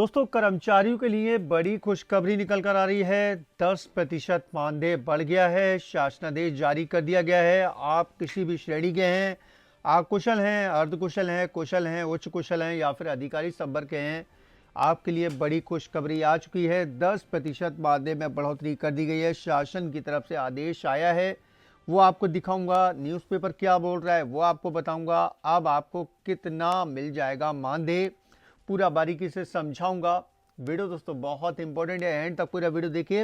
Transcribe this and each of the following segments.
दोस्तों, कर्मचारियों के लिए बड़ी खुशखबरी निकल कर आ रही है। 10% मानदेय बढ़ गया है। शासनादेश जारी कर दिया गया है। आप किसी भी श्रेणी के हैं, आप कुशल हैं, अर्धकुशल हैं, कुशल हैं, उच्च कुशल हैं या फिर अधिकारी संवर्ग के हैं, आपके लिए बड़ी खुशखबरी आ चुकी है। 10% मानदेय में बढ़ोतरी कर दी गई है। शासन की तरफ से आदेश आया है, वो आपको दिखाऊंगा। न्यूज़पेपर क्या बोल रहा है वो आपको बताऊंगा। अब आपको कितना मिल जाएगा मानदेय, पूरा बारीकी से समझाऊंगा। वीडियो दोस्तों बहुत इंपॉर्टेंट है, एंड तक पूरा वीडियो देखिए।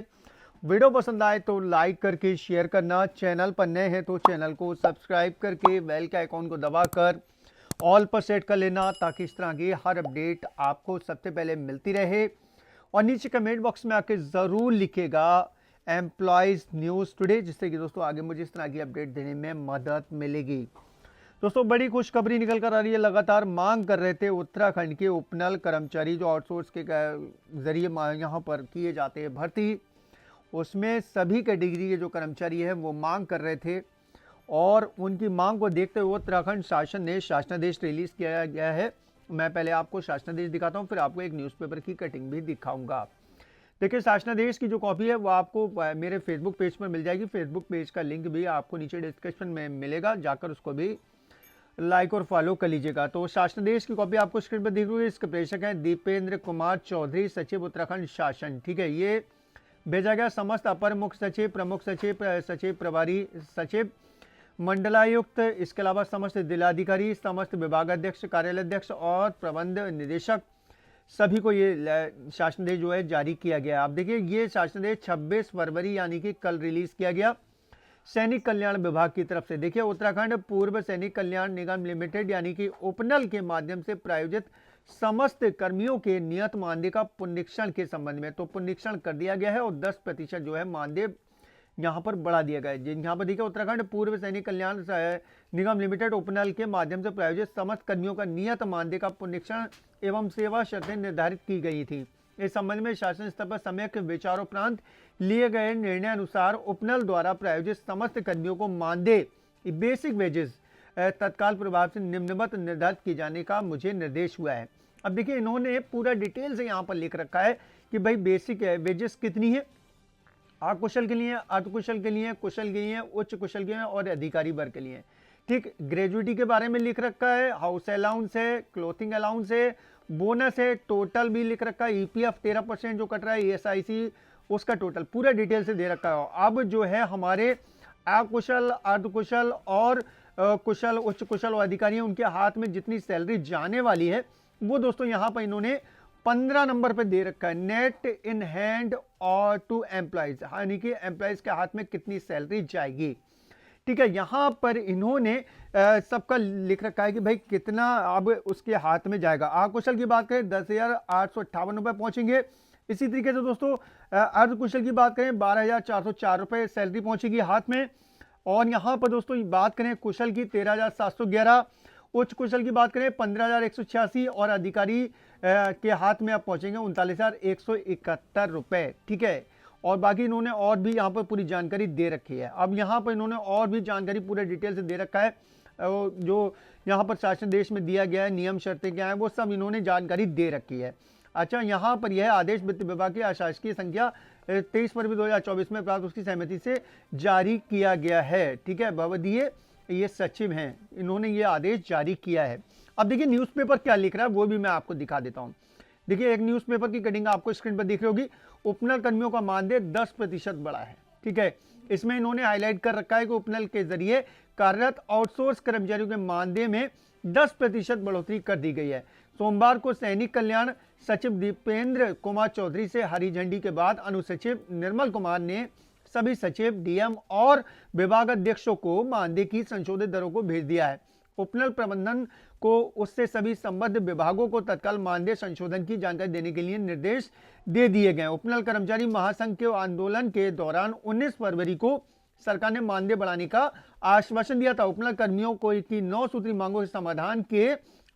वीडियो पसंद आए तो लाइक करके शेयर करना, चैनल पर नए हैं तो चैनल को सब्सक्राइब करके बेल के आइकॉन को दबाकर ऑल पर सेट कर लेना, ताकि इस तरह की हर अपडेट आपको सबसे पहले मिलती रहे। और नीचे कमेंट बॉक्स में आके ज़रूर लिखेगा एम्प्लॉयज़ न्यूज़ टुडे, जिससे कि दोस्तों आगे मुझे इस तरह की अपडेट देने में मदद मिलेगी। दोस्तों, बड़ी खुशखबरी निकल कर आ रही है। लगातार मांग कर रहे थे उत्तराखंड के उपनल कर्मचारी जो आउटसोर्स के जरिए यहाँ पर किए जाते हैं भर्ती, उसमें सभी कैटेगरी के जो कर्मचारी है वो मांग कर रहे थे। और उनकी मांग को देखते हुए उत्तराखंड शासन ने शासनादेश रिलीज किया गया है। मैं पहले आपको शासनादेश दिखाता हूँ, फिर आपको एक न्यूज़पेपर की कटिंग भी दिखाऊंगा। देखिए, शासनादेश की जो कॉपी है वो आपको मेरे फेसबुक पेज पर मिल जाएगी। फेसबुक पेज का लिंक भी आपको नीचे डिस्क्रिप्शन में मिलेगा, जाकर उसको भी लाइक और फॉलो कर लीजिएगा। तो शासनादेश की कॉपी आपको स्क्रीन पर दिख रही है। इसके प्रेषक हैं दीपेंद्र कुमार चौधरी, सचिव उत्तराखंड शासन। ठीक है, ये भेजा गया समस्त अपर मुख्य सचिव, प्रमुख सचिव, सचिव प्रभारी सचिव, मंडलायुक्त, इसके अलावा समस्त जिलाधिकारी, समस्त विभागाध्यक्ष, कार्यालयाध्यक्ष और प्रबंध निदेशक, सभी को ये शासनादेश जो है जारी किया गया। आप देखिए, ये शासनादेश 26 फरवरी यानी कि कल रिलीज किया गया सैनिक कल्याण विभाग की तरफ से। देखिए, उत्तराखंड पूर्व सैनिक कल्याण निगम लिमिटेड यानी कि उपनल के माध्यम से प्रायोजित समस्त कर्मियों के नियत मानदेय का पुनरीक्षण के संबंध में तो पुनरीक्षण कर दिया गया है और 10% जो है मानदेय यहाँ पर बढ़ा दिया गया है। यहाँ पर देखिए, उत्तराखंड पूर्व सैनिक कल्याण निगम लिमिटेड उपनल के माध्यम से प्रायोजित समस्त कर्मियों का नियत मानदेय का पुनरीक्षण एवं सेवा शर्तें निर्धारित की गई थी। इस संबंध में शासन स्तर पर सम्यक विचारोपरांत लिए गए निर्णय अनुसार उपनल द्वारा प्रायोजित समस्त कर्मियों को मानदेय बेसिक वेजेस तत्काल प्रभाव से निम्नवत निर्धारित किए जाने का मुझे निर्देश हुआ है। अब देखिए, इन्होंने पूरा डिटेल से यहाँ पर लिख रखा है कि भाई बेसिक वेजेस कितनी है, अकुशल के लिए, अर्धकुशल के लिए, कुशल के लिए, उच्च कुशल के लिए और अधिकारी वर्ग के लिए। ठीक, ग्रेजुएटी के बारे में लिख रखा है, हाउस अलाउंस है, क्लोथिंग अलाउंस है, बोनस है, टोटल भी लिख रखा है, ईपीएफ 13% जो कट रहा है, ईएसआईसी उसका टोटल पूरा डिटेल से दे रखा है। अब जो है हमारे अकुशल, अर्धकुशल और कुशल, उच्च कुशल और अधिकारी हैं, उनके हाथ में जितनी सैलरी जाने वाली है वो दोस्तों यहाँ पर इन्होंने 15 नंबर पे दे रखा है। नेट इन हैंड और टू एम्प्लॉयज, यानी कि एम्प्लॉयज के हाथ में कितनी सैलरी जाएगी। ठीक है, यहाँ पर इन्होंने सबका लिख रखा है कि भाई कितना अब उसके हाथ में जाएगा। अकुशल की बात करें 10,858 रुपये पहुंचेंगे। इसी तरीके से दोस्तों अर्धकुशल की बात करें 12,404 रुपये सैलरी पहुंचेगी हाथ में। और यहाँ पर दोस्तों बात करें कुशल की 13,711, उच्च कुशल की बात करें 15,186 और अधिकारी के हाथ में अब पहुंचेंगे 39,171 रुपये। ठीक है, और बाकी इन्होंने और भी यहाँ पर पूरी जानकारी दे रखी है। अब यहाँ पर इन्होंने और भी जानकारी पूरे डिटेल से दे रखा है। जो यहाँ पर शासनादेश में दिया गया है, नियम शर्तें क्या है, वो सब इन्होंने जानकारी दे रखी है। अच्छा, यहाँ पर यह आदेश वित्त विभाग की अशासकीय संख्या 23 फरवरी 2024 में प्राप्त उसकी सहमति से जारी किया गया है। ठीक है, भवदीय ये सचिव हैं, इन्होंने ये आदेश जारी किया है। अब देखिए, न्यूज़पेपर क्या लिख रहा है वो भी मैं आपको दिखा देता हूँ। देखिए, एक न्यूज़पेपर की कटिंग आपको स्क्रीन पर दिख रही होगी। उपनल कर्मियों का मानदेय 10% बढ़ा है। ठीक है, इसमें इन्होंने हाईलाइट कर रखा है कि उपनल के जरिए कार्यरत आउटसोर्स कर्मचारियों के मानदेय में 10% बढ़ोतरी कर दी गई है। सोमवार को सैनिक कल्याण सचिव दीपेंद्र कुमार चौधरी से हरी झंडी के बाद अनुसचिव निर्मल कुमार ने सभी सचिव, डीएम और विभागाध्यक्षों को मानदेय की संशोधित दरों को भेज दिया है। उपनल प्रबंधन को उससे सभी संबद्ध विभागों को तत्काल मानदेय संशोधन की जानकारी देने के लिए निर्देश दे दिए गए। उपनल कर्मचारी महासंघ के आंदोलन के दौरान 19 फरवरी को सरकार ने मानदेय बढ़ाने का आश्वासन दिया था। उपनल कर्मियों को की 9 सूत्री मांगों के समाधान के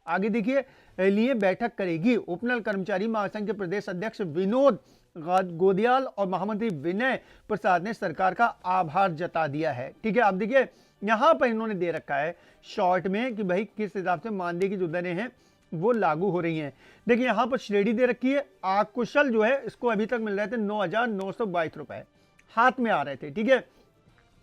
आगे देखिए लिए बैठक करेगी। उपनल कर्मचारी महासंघ के प्रदेश अध्यक्ष विनोद गोदियाल और महामंत्री विनय प्रसाद ने सरकार का आभार जता दिया है। ठीक है, अब देखिए यहाँ पर इन्होंने दे रखा है शॉर्ट में कि भाई किस हिसाब से मानदेय की जो दरें हैं वो लागू हो रही हैं। देखिए यहाँ पर श्रेणी दे रखी है, आकुशल जो है इसको अभी तक मिल रहे थे 9,922 रुपए हाथ में आ रहे थे, ठीक है।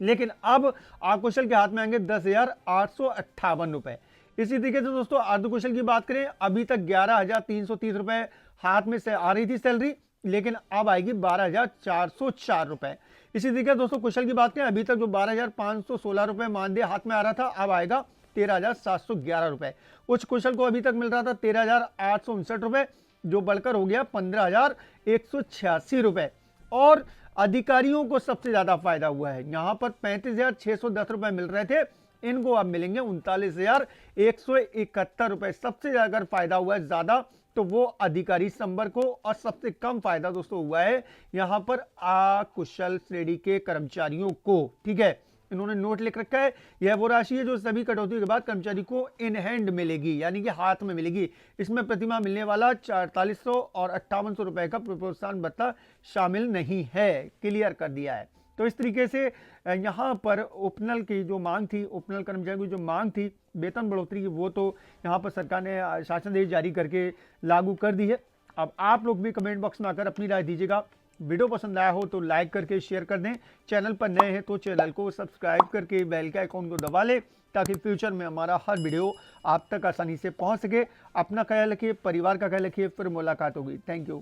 लेकिन अब आकुशल के हाथ में आएंगे 10,858 रुपए। इसी तरीके से दोस्तों अर्धकुशल की बात करें, अभी तक 11,330 रुपए हाथ में से आ रही थी सैलरी, लेकिन अब आएगी 12,404 रुपए। इसी तरीके से दोस्तों कुशल की बात करें, अभी तक जो 12,516 रुपए मानदेय हाथ में आ रहा था, अब आएगा 13,711 रुपए। उच्च कुशल को अभी तक मिल रहा था 13,859 रुपए, जो बढ़कर हो गया 15,186 रुपए। और अधिकारियों को सबसे ज्यादा फायदा हुआ है, यहां पर 35,610 रुपए मिल रहे थे, इनको अब मिलेंगे 39,171 रुपए। सबसे अगर फायदा हुआ है ज्यादा तो वो अधिकारी संवर्ग को, और सबसे कम फायदा दोस्तों हुआ है यहां पर अकुशल श्रेणी के कर्मचारियों को, ठीक है। इन्होंने नोट लिख रखा है, यह वो राशि है जो सभी कटौती के बाद कर्मचारी को इन हैंड मिलेगी, यानी कि हाथ में मिलेगी। इसमें प्रतिमाह मिलने वाला 4,400 और 5,800 रुपए का प्रोत्साहन भत्ता शामिल नहीं है, क्लियर कर दिया है। तो इस तरीके से यहाँ पर उपनल की जो मांग थी, उपनल कर्मचारियों की जो मांग थी वेतन बढ़ोतरी की, वो तो यहाँ पर सरकार ने शासनादेश जारी करके लागू कर दी है। अब आप लोग भी कमेंट बॉक्स में आकर अपनी राय दीजिएगा। वीडियो पसंद आया हो तो लाइक करके शेयर कर दें। चैनल पर नए हैं तो चैनल को सब्सक्राइब करके बेल के आइकॉन को दबा लें, ताकि फ्यूचर में हमारा हर वीडियो आप तक आसानी से पहुंच सके। अपना ख्याल रखिए, परिवार का ख्याल रखिए, फिर मुलाकात होगी। Thank you.